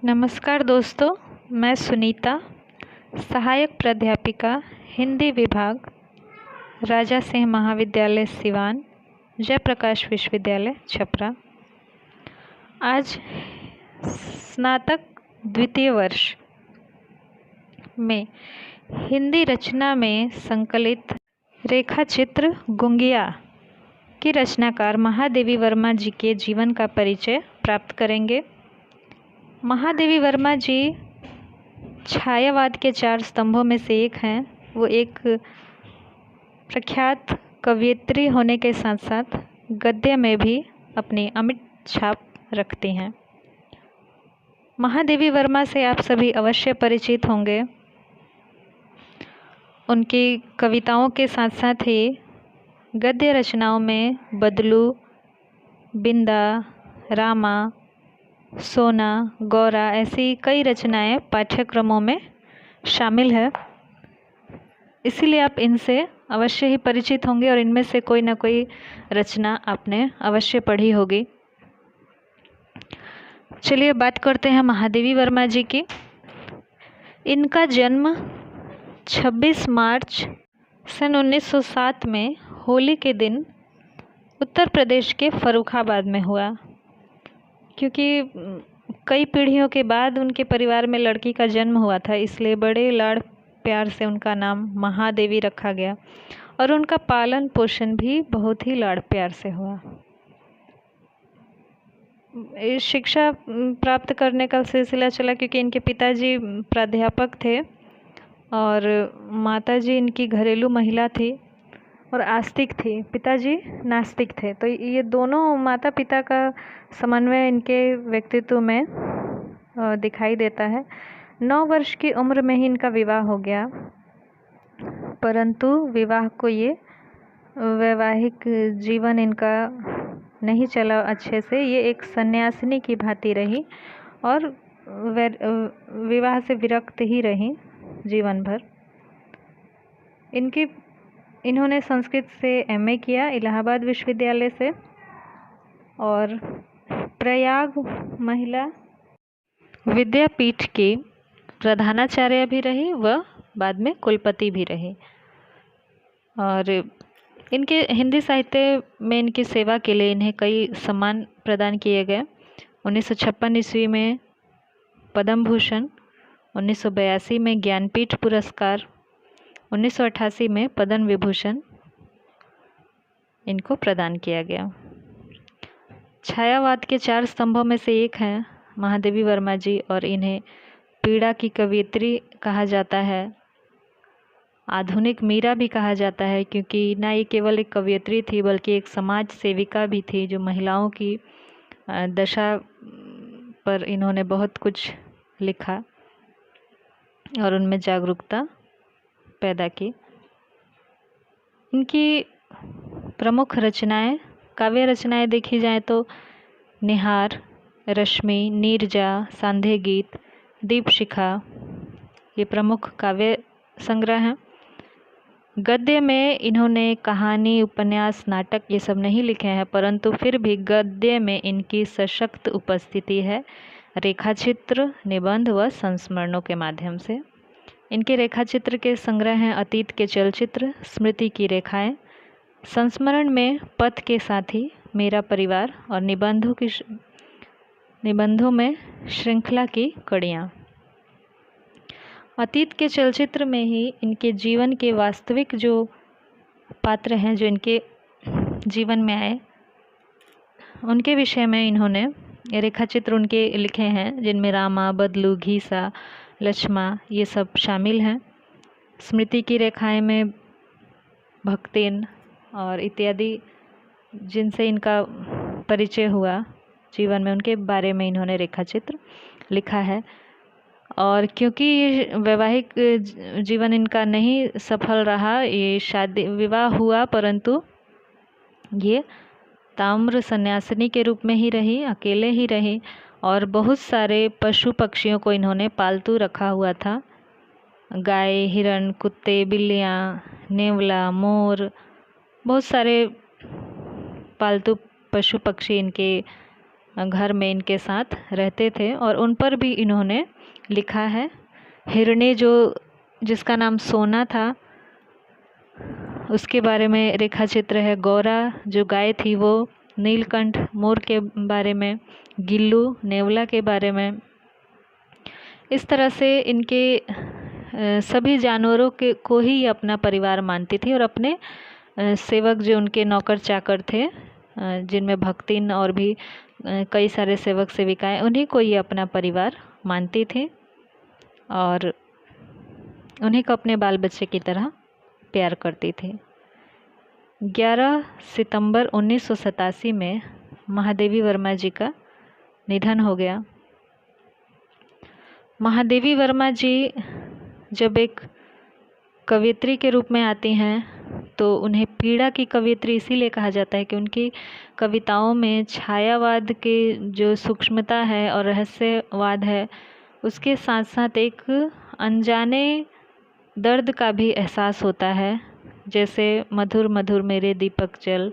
नमस्कार दोस्तों, मैं सुनीता, सहायक प्राध्यापिका हिंदी विभाग, राजा सिंह महाविद्यालय सिवान, जयप्रकाश विश्वविद्यालय छपरा। आज स्नातक द्वितीय वर्ष में हिंदी रचना में संकलित रेखाचित्र गुंगिया की रचनाकार महादेवी वर्मा जी के जीवन का परिचय प्राप्त करेंगे। महादेवी वर्मा जी छायावाद के 4 स्तंभों में से एक हैं। वो एक प्रख्यात कवयित्री होने के साथ साथ गद्य में भी अपनी अमिट छाप रखती हैं। महादेवी वर्मा से आप सभी अवश्य परिचित होंगे। उनकी कविताओं के साथ साथ ही गद्य रचनाओं में बदलू, बिंदा, रामा, सोना, गौरा ऐसी कई रचनाएं पाठ्यक्रमों में शामिल है। इसीलिए आप इनसे अवश्य ही परिचित होंगे और इनमें से कोई ना कोई रचना आपने अवश्य पढ़ी होगी। चलिए बात करते हैं महादेवी वर्मा जी की। इनका जन्म 26 मार्च सन 1907 में होली के दिन उत्तर प्रदेश के फर्रुखाबाद में हुआ। क्योंकि कई पीढ़ियों के बाद उनके परिवार में लड़की का जन्म हुआ था, इसलिए बड़े लाड़ प्यार से उनका नाम महादेवी रखा गया और उनका पालन पोषण भी बहुत ही लाड़ प्यार से हुआ। शिक्षा प्राप्त करने का सिलसिला चला क्योंकि इनके पिताजी प्राध्यापक थे और माताजी इनकी घरेलू महिला थी और आस्तिक थी। पिताजी नास्तिक थे, तो ये दोनों माता पिता का समन्वय इनके व्यक्तित्व में दिखाई देता है। 9 वर्ष की उम्र में ही इनका विवाह हो गया, परंतु विवाह को ये वैवाहिक जीवन इनका नहीं चला अच्छे से। ये एक सन्यासिनी की भांति रही और विवाह से विरक्त ही रही जीवन भर। इन्होंने संस्कृत से एमए किया इलाहाबाद विश्वविद्यालय से और प्रयाग महिला विद्यापीठ की प्रधानाचार्य भी रही व बाद में कुलपति भी रही। और इनके हिंदी साहित्य में इनकी सेवा के लिए इन्हें कई सम्मान प्रदान किए गए। 1956 ईस्वी में पद्म भूषण, 1982 में ज्ञानपीठ पुरस्कार, 1988 में पद्म विभूषण इनको प्रदान किया गया। छायावाद के 4 स्तंभों में से एक हैं महादेवी वर्मा जी और इन्हें पीड़ा की कवयित्री कहा जाता है। आधुनिक मीरा भी कहा जाता है क्योंकि ना ये केवल एक कवयित्री थी बल्कि एक समाज सेविका भी थी जो महिलाओं की दशा पर इन्होंने बहुत कुछ लिखा और उनमें जागरूकता पैदा की। इनकी प्रमुख रचनाएं, काव्य रचनाएं देखी जाए तो निहार, रश्मि, नीरजा, सांध्य गीत, दीपशिखा ये प्रमुख काव्य संग्रह हैं। गद्य में इन्होंने कहानी, उपन्यास, नाटक ये सब नहीं लिखे हैं, परंतु फिर भी गद्य में इनकी सशक्त उपस्थिति है रेखाचित्र, निबंध व संस्मरणों के माध्यम से। इनके रेखाचित्र के संग्रह हैं अतीत के चलचित्र, स्मृति की रेखाएं, संस्मरण में पथ के साथी, मेरा परिवार और निबंधों में श्रृंखला की कड़ियाँ। अतीत के चलचित्र में ही इनके जीवन के वास्तविक जो पात्र हैं जो इनके जीवन में आए उनके विषय में इन्होंने रेखाचित्र उनके लिखे हैं, जिनमें रामा, बदलू, घीसा, लक्ष्मा ये सब शामिल हैं। स्मृति की रेखाएं में भक्तिन और इत्यादि जिनसे इनका परिचय हुआ जीवन में उनके बारे में इन्होंने रेखाचित्र लिखा है। और क्योंकि ये वैवाहिक जीवन इनका नहीं सफल रहा, ये शादी विवाह हुआ परंतु ये ताम्र सन्यासिनी के रूप में ही रही, अकेले ही रही और बहुत सारे पशु पक्षियों को इन्होंने पालतू रखा हुआ था। गाय, हिरण, कुत्ते, बिल्लियाँ, नेवला, मोर, बहुत सारे पालतू पशु पक्षी इनके घर में इनके साथ रहते थे और उन पर भी इन्होंने लिखा है। हिरणे जिसका नाम सोना था, उसके बारे में रेखा चित्र है। गौरा जो गाय थी वो, नीलकंठ मोर के बारे में, गिल्लू नेवला के बारे में। इस तरह से इनके सभी जानवरों के को ही अपना परिवार मानती थी और अपने सेवक जो उनके नौकर चाकर थे, जिनमें भक्तिन और भी कई सारे सेवक सेविकाएं, उन्हीं को ये अपना परिवार मानती थी और उन्हीं को अपने बाल बच्चे की तरह प्यार करती थी। 11 सितंबर 1987 में महादेवी वर्मा जी का निधन हो गया। महादेवी वर्मा जी जब एक कवयित्री के रूप में आती हैं तो उन्हें पीड़ा की कवयित्री इसीलिए कहा जाता है कि उनकी कविताओं में छायावाद के जो सूक्ष्मता है और रहस्यवाद है, उसके साथ साथ एक अनजाने दर्द का भी एहसास होता है। जैसे मधुर मधुर मेरे दीपक जल,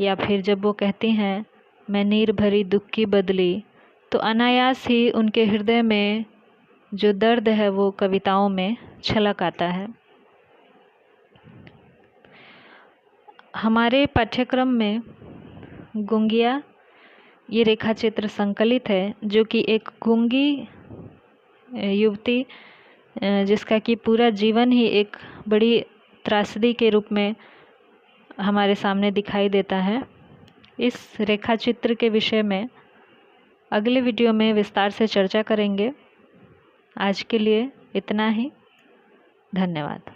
या फिर जब वो कहती हैं मैं नीर भरी दुख की बदली, तो अनायास ही उनके हृदय में जो दर्द है वो कविताओं में छलक आता है। हमारे पाठ्यक्रम में गूंगिया ये रेखा चित्र संकलित है, जो कि एक गूंगी युवती जिसका कि पूरा जीवन ही एक बड़ी त्रासदी के रूप में हमारे सामने दिखाई देता है। इस रेखा चित्र के विषय में अगले वीडियो में विस्तार से चर्चा करेंगे। आज के लिए इतना ही। धन्यवाद।